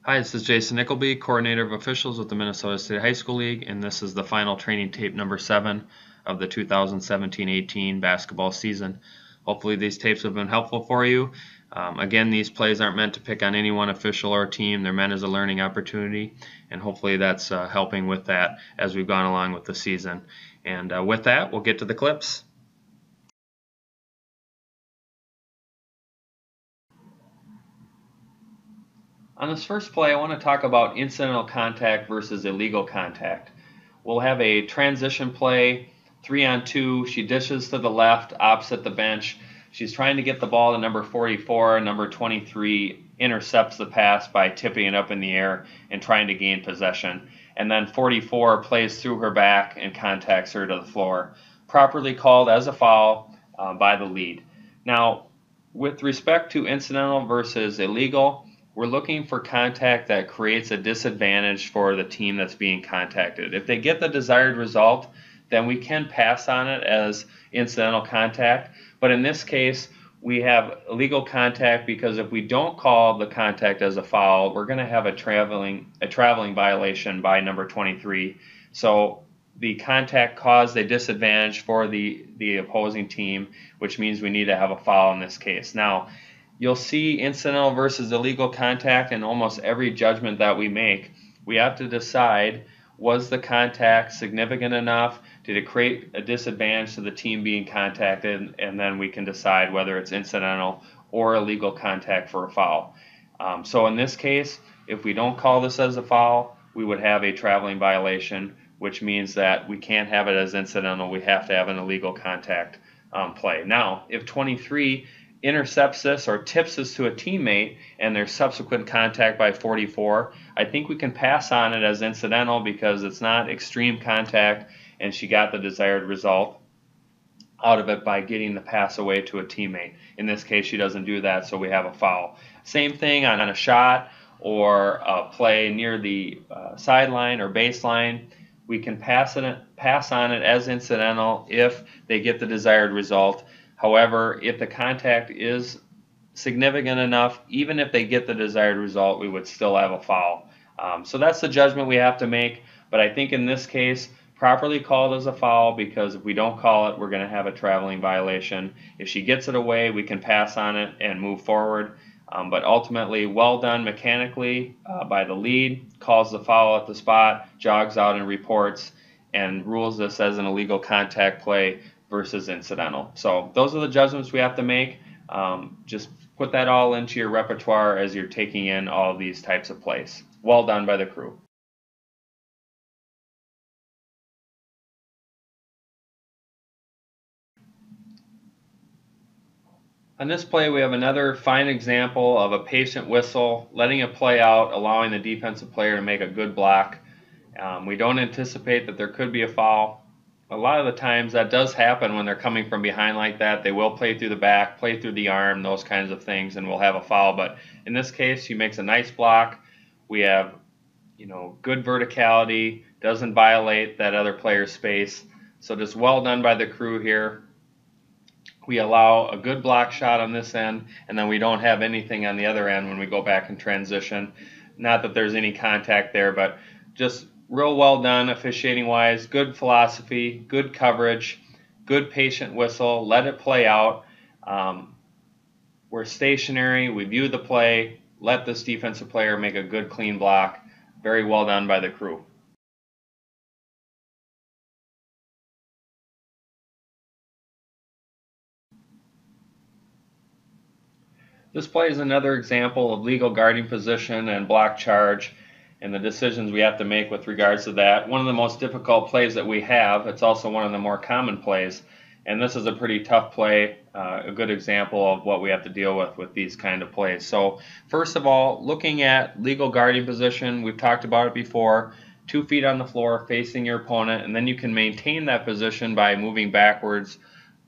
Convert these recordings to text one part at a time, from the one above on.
Hi, this is Jason Nickleby, Coordinator of Officials with the Minnesota State High School League, and this is the final training tape number 7 of the 2017-18 basketball season. Hopefully these tapes have been helpful for you. Again, these plays aren't meant to pick on any one official or team. They're meant as a learning opportunity, and hopefully that's helping with that as we've gone along with the season. And with that, we'll get to the clips. On this first play, I want to talk about incidental contact versus illegal contact. We'll have a transition play, 3-on-2. She dishes to the left, opposite the bench. She's trying to get the ball to number 44. Number 23 intercepts the pass by tipping it up in the air and trying to gain possession. And then 44 plays through her back and contacts her to the floor. Properly called as a foul by the lead. Now, with respect to incidental versus illegal, we're looking for contact that creates a disadvantage for the team that's being contacted. If they get the desired result, then we can pass on it as incidental contact. But in this case, we have illegal contact because if we don't call the contact as a foul, we're going to have a traveling violation by number 23. So the contact caused a disadvantage for the opposing team, which means we need to have a foul in this case. Now, you'll see incidental versus illegal contact in almost every judgment that we make. We have to decide, was the contact significant enough? Did it create a disadvantage to the team being contacted? And then we can decide whether it's incidental or illegal contact for a foul. So in this case, if we don't call this as a foul, we would have a traveling violation, which means that we can't have it as incidental. We have to have an illegal contact play. Now, if 23 intercepts this or tips this to a teammate and there's subsequent contact by 44, I think we can pass on it as incidental because it's not extreme contact and she got the desired result out of it by getting the pass away to a teammate. In this case, she doesn't do that, so we have a foul. Same thing on a shot or a play near the sideline or baseline. We can pass on it as incidental if they get the desired result. However, if the contact is significant enough, even if they get the desired result, we would still have a foul. So that's the judgment we have to make. But I think in this case, properly called as a foul, because if we don't call it, we're going to have a traveling violation. If she gets it away, we can pass on it and move forward. But ultimately, well done mechanically by the lead, calls the foul at the spot, jogs out and reports, and rules this as an illegal contact play versus incidental. So those are the judgments we have to make. Just put that all into your repertoire as you're taking in all these types of plays. Well done by the crew. On this play, we have another fine example of a patient whistle, letting it play out, allowing the defensive player to make a good block. We don't anticipate that there could be a foul. A lot of the times that does happen when they're coming from behind like that. They will play through the back, play through the arm, those kinds of things, and we'll have a foul. But in this case, she makes a nice block. We have, good verticality, doesn't violate that other player's space. So just well done by the crew here. We allow a good block shot on this end, and then we don't have anything on the other end when we go back in transition. Not that there's any contact there, but just real well done officiating wise, good philosophy, good coverage, good patient whistle, let it play out. We're stationary, we view the play, let this defensive player make a good clean block. Very well done by the crew. This play is another example of legal guarding position and block charge and the decisions we have to make with regards to that. One of the most difficult plays that we have. It's also one of the more common plays, and this is a pretty tough play, a good example of what we have to deal with these kind of plays. So first of all, looking at legal guarding position, we've talked about it before, 2 feet on the floor facing your opponent, and then you can maintain that position by moving backwards,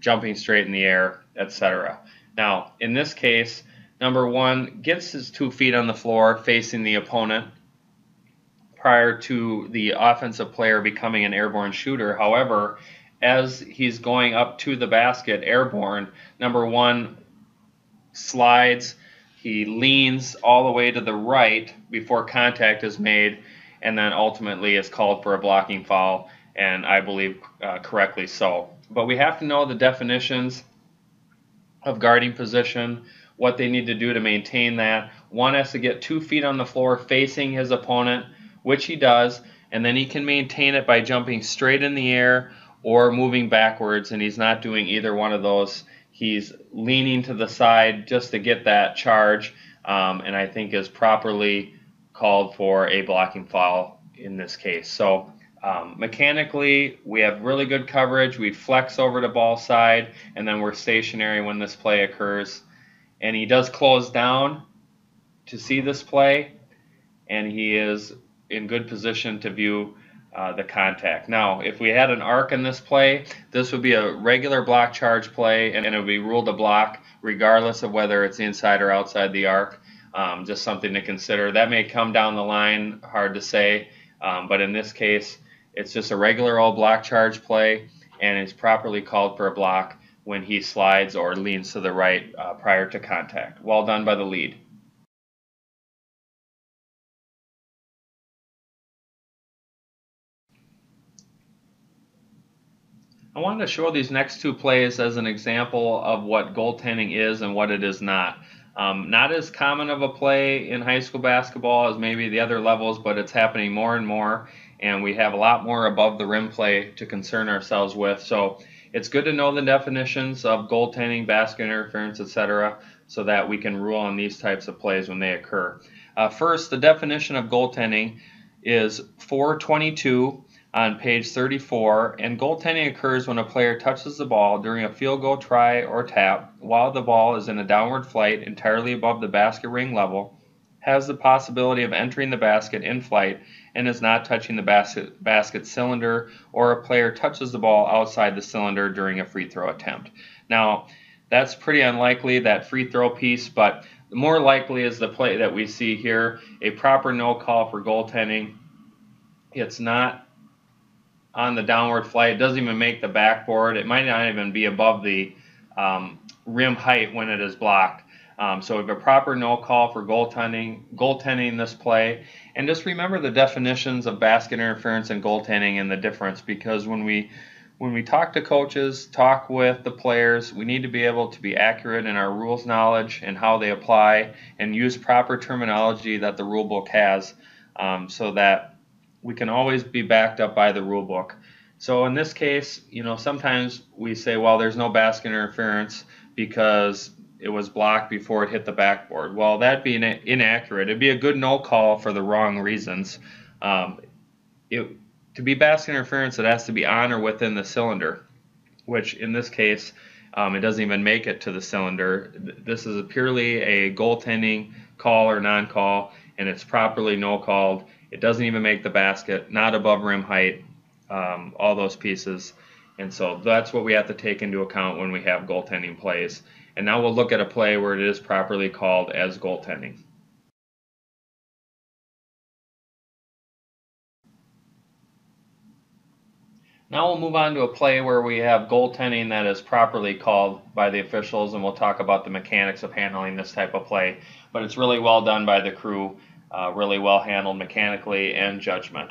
jumping straight in the air, etc. Now, in this case, number 1 gets his 2 feet on the floor facing the opponent prior to the offensive player becoming an airborne shooter. However, as he's going up to the basket airborne, number 1 slides, he leans all the way to the right before contact is made, and then ultimately is called for a blocking foul, and I believe correctly so. But we have to know the definitions of guarding position, what they need to do to maintain that. One has to get 2 feet on the floor facing his opponent, which he does, and then he can maintain it by jumping straight in the air or moving backwards, and he's not doing either one of those. He's leaning to the side just to get that charge, and I think is properly called for a blocking foul in this case. So mechanically, we have really good coverage. We flex over to ball side, and then we're stationary when this play occurs. And he does close down to see this play, and he is in good position to view the contact. Now, if we had an arc in this play, this would be a regular block charge play, and it would be ruled a block regardless of whether it's inside or outside the arc. Just something to consider. That may come down the line, hard to say, but in this case, it's just a regular old block charge play, and it's properly called for a block when he slides or leans to the right prior to contact. Well done by the lead. I wanted to show these next 2 plays as an example of what goaltending is and what it is not. Not as common of a play in high school basketball as maybe the other levels, but it's happening more and more, and we have a lot more above the rim play to concern ourselves with. So it's good to know the definitions of goaltending, basket interference, etc., so that we can rule on these types of plays when they occur. First, the definition of goaltending is 422 on page 34, and goaltending occurs when a player touches the ball during a field goal try or tap while the ball is in a downward flight entirely above the basket ring level, has the possibility of entering the basket in flight, and is not touching the basket cylinder, or a player touches the ball outside the cylinder during a free throw attempt. Now, that's pretty unlikely, that free throw piece, but more likely is the play that we see here, a proper no call for goaltending. It's not on the downward flight. It doesn't even make the backboard. It might not even be above the rim height when it is blocked. So we have a proper no call for goaltending this play. And just remember the definitions of basket interference and goaltending and the difference, because when we talk to coaches, talk with the players, we need to be able to be accurate in our rules knowledge and how they apply, and use proper terminology that the rule book has, so that we can always be backed up by the rule book. So in this case, sometimes we say, well, there's no basket interference because it was blocked before it hit the backboard. Well, that'd be inaccurate. It'd be a good no call for the wrong reasons. To be basket interference, it has to be on or within the cylinder, which in this case, it doesn't even make it to the cylinder. This is purely a goaltending call or non-call, and it's properly no called. It doesn't even make the basket, not above rim height, all those pieces. And so that's what we have to take into account when we have goaltending plays. And now we'll look at a play where it is properly called as goaltending. Now we'll move on to a play where we have goaltending that is properly called by the officials, and we'll talk about the mechanics of handling this type of play. But it's really well done by the crew, really well handled mechanically and judgment.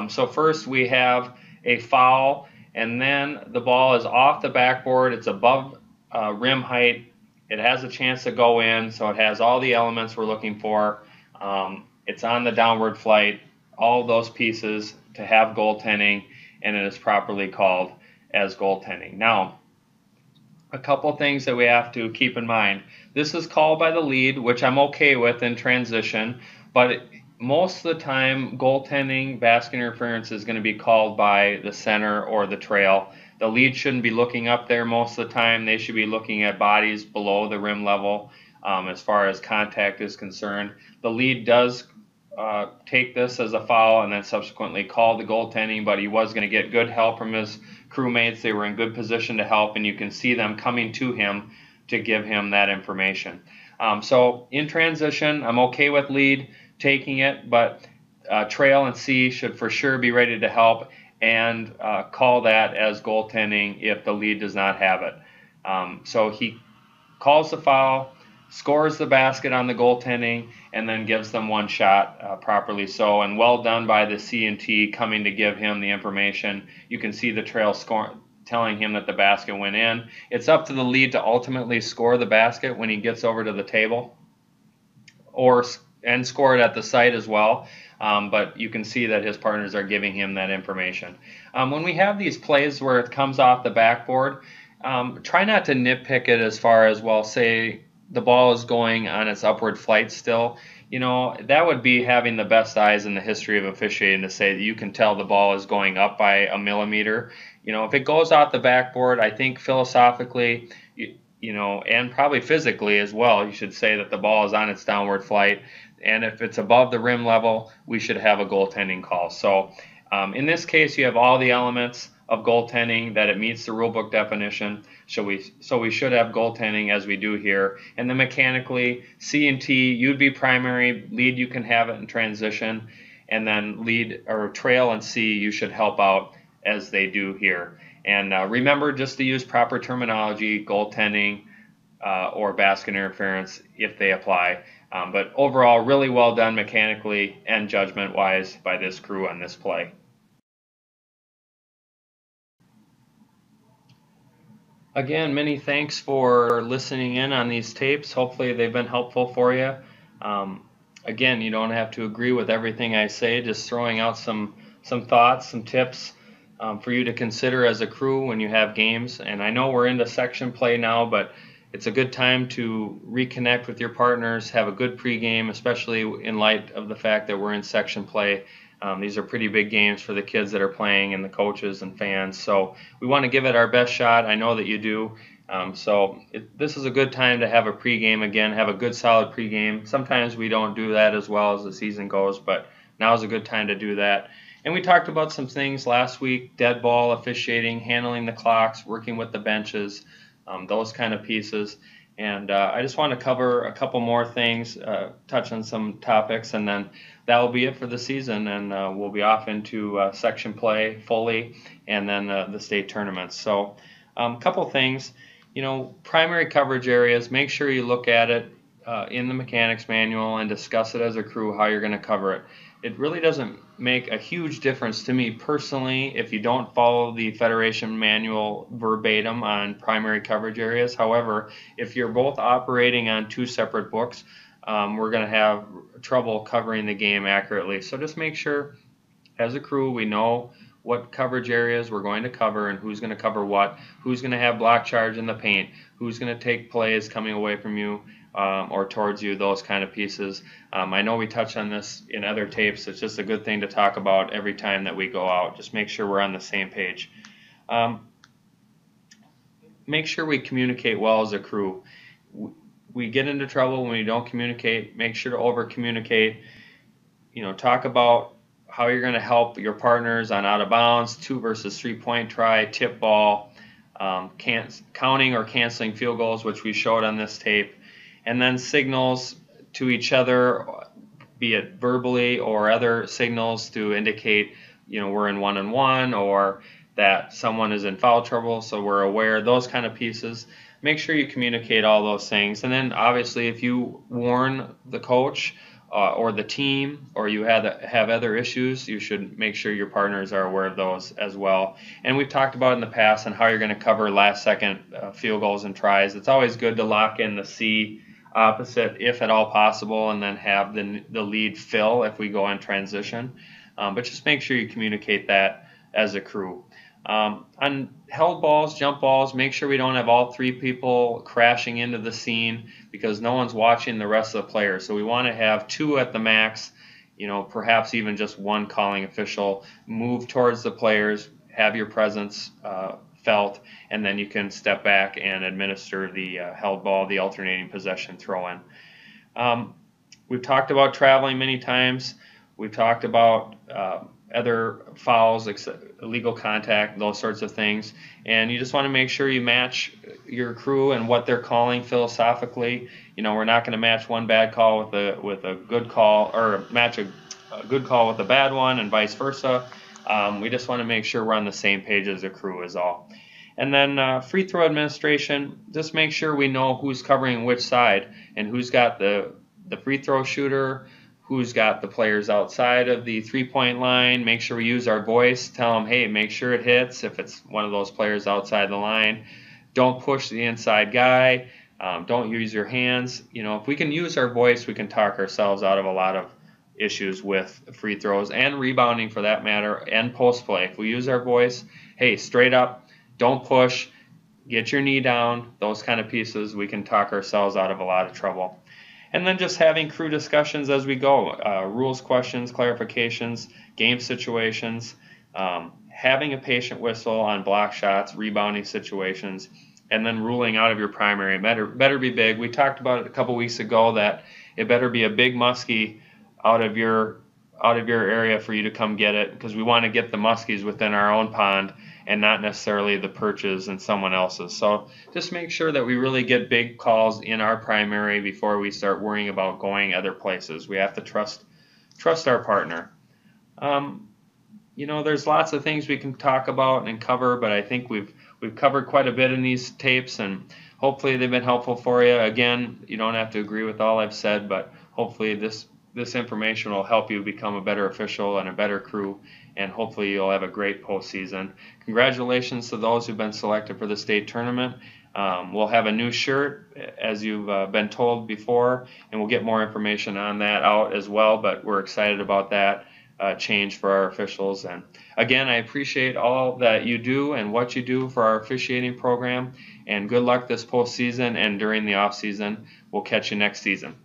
So first we have a foul, and then the ball is off the backboard. It's above rim height. It has a chance to go in, so it has all the elements we're looking for. It's on the downward flight, all those pieces to have goaltending, and it is properly called as goaltending. Now, a couple things that we have to keep in mind. This is called by the lead, which I'm okay with in transition, but most of the time, goaltending, basket interference is going to be called by the center or the trail. The lead shouldn't be looking up there most of the time. They should be looking at bodies below the rim level as far as contact is concerned. The lead does take this as a foul and then subsequently call the goaltending, but he was going to get good help from his crewmates. They were in good position to help, and you can see them coming to him to give him that information. So in transition, I'm okay with lead taking it, but trail and C should for sure be ready to help and call that as goaltending if the lead does not have it. So he calls the foul, scores the basket on the goaltending, and then gives them one shot properly so. And well done by the C&T coming to give him the information. You can see the trail score telling him that the basket went in. It's up to the lead to ultimately score the basket when he gets over to the table, and score it at the site as well. But you can see that his partners are giving him that information. When we have these plays where it comes off the backboard, try not to nitpick it as far as, well, say the ball is going on its upward flight still. That would be having the best eyes in the history of officiating to say that you can tell the ball is going up by a millimeter. If it goes off the backboard, I think philosophically, and probably physically as well, you should say that the ball is on its downward flight. And if it's above the rim level, we should have a goaltending call. So in this case, you have all the elements of goaltending, that it meets the rulebook definition. So we should have goaltending as we do here. And then mechanically, C&T, you'd be primary, lead you can have it in transition, and then lead or trail and C, you should help out as they do here. And remember just to use proper terminology, goaltending or basket interference if they apply. But overall, really well done mechanically and judgment-wise by this crew on this play. Again, many thanks for listening in on these tapes. Hopefully they've been helpful for you. Again, you don't have to agree with everything I say, just throwing out some thoughts, some tips for you to consider as a crew when you have games. And I know we're into section play now, but it's a good time to reconnect with your partners, have a good pregame, especially in light of the fact that we're in section play. These are pretty big games for the kids that are playing and the coaches and fans. So we want to give it our best shot. I know that you do. This is a good time to have a pregame again, have a good solid pregame. Sometimes we don't do that as well as the season goes, but now is a good time to do that. And we talked about some things last week: dead ball officiating, handling the clocks, working with the benches, those kind of pieces. And I just want to cover a couple more things, touch on some topics, and then that will be it for the season. And we'll be off into section play fully, and then the state tournaments. So a couple things, primary coverage areas, make sure you look at it in the mechanics manual and discuss it as a crew how you're going to cover it. It really doesn't make a huge difference to me personally if you don't follow the Federation manual verbatim on primary coverage areas. However, if you're both operating on two separate books, we're going to have trouble covering the game accurately. So just make sure as a crew we know what coverage areas we're going to cover and who's going to cover what, who's going to have block charge in the paint, who's going to take plays coming away from you or towards you, those kind of pieces. I know we touched on this in other tapes. It's just a good thing to talk about every time that we go out. Just make sure we're on the same page. Make sure we communicate well as a crew. We get into trouble when we don't communicate. Make sure to over-communicate. Talk about how you're going to help your partners on out of bounds, 2 versus 3 point try, tip ball, counting or canceling field goals, which we showed on this tape. And then signals to each other, be it verbally or other signals to indicate, we're in 1-on-1 or that someone is in foul trouble, so we're aware, those kind of pieces. Make sure you communicate all those things. And then obviously if you warn the coach or the team, or you have other issues, you should make sure your partners are aware of those as well. And we've talked about in the past on how you're going to cover last-second field goals and tries. It's always good to lock in the C opposite if at all possible, and then have the lead fill if we go in transition. But just make sure you communicate that as a crew. On held balls, jump balls, make sure we don't have all 3 people crashing into the scene because no one's watching the rest of the players. So we want to have 2 at the max, perhaps even just 1 calling official. Move towards the players, have your presence felt, and then you can step back and administer the held ball, the alternating possession throw-in. We've talked about traveling many times. We've talked about other fouls, illegal contact, those sorts of things. And you just want to make sure you match your crew and what they're calling philosophically. We're not going to match one bad call with a good call, or match a good call with a bad one and vice versa. We just want to make sure we're on the same page as a crew is all. And then free throw administration, just make sure we know who's covering which side and who's got the free throw shooter, who's got the players outside of the three-point line. Make sure we use our voice. Tell them, hey, make sure it hits if it's one of those players outside the line. Don't push the inside guy. Don't use your hands. If we can use our voice, we can talk ourselves out of a lot of issues with free throws and rebounding for that matter, and post play. If we use our voice, hey, straight up, don't push, get your knee down, those kind of pieces, we can talk ourselves out of a lot of trouble. And then just having crew discussions as we go, rules questions, clarifications, game situations, having a patient whistle on block shots, rebounding situations, and then ruling out of your primary. It better be big. We talked about it a couple weeks ago that it better be a big muskie out of your area for you to come get it, because we want to get the muskies within our own pond and not necessarily the perches and someone else's. So just make sure that we really get big calls in our primary before we start worrying about going other places. We have to trust our partner. There's lots of things we can talk about and cover, but I think we've covered quite a bit in these tapes, and hopefully they've been helpful for you. Again, you don't have to agree with all I've said, but hopefully this information will help you become a better official and a better crew, and hopefully you'll have a great postseason. Congratulations to those who've been selected for the state tournament. We'll have a new shirt, as you've been told before, and we'll get more information on that out as well, but we're excited about that change for our officials. And again, I appreciate all that you do and what you do for our officiating program, and good luck this postseason and during the off season. We'll catch you next season.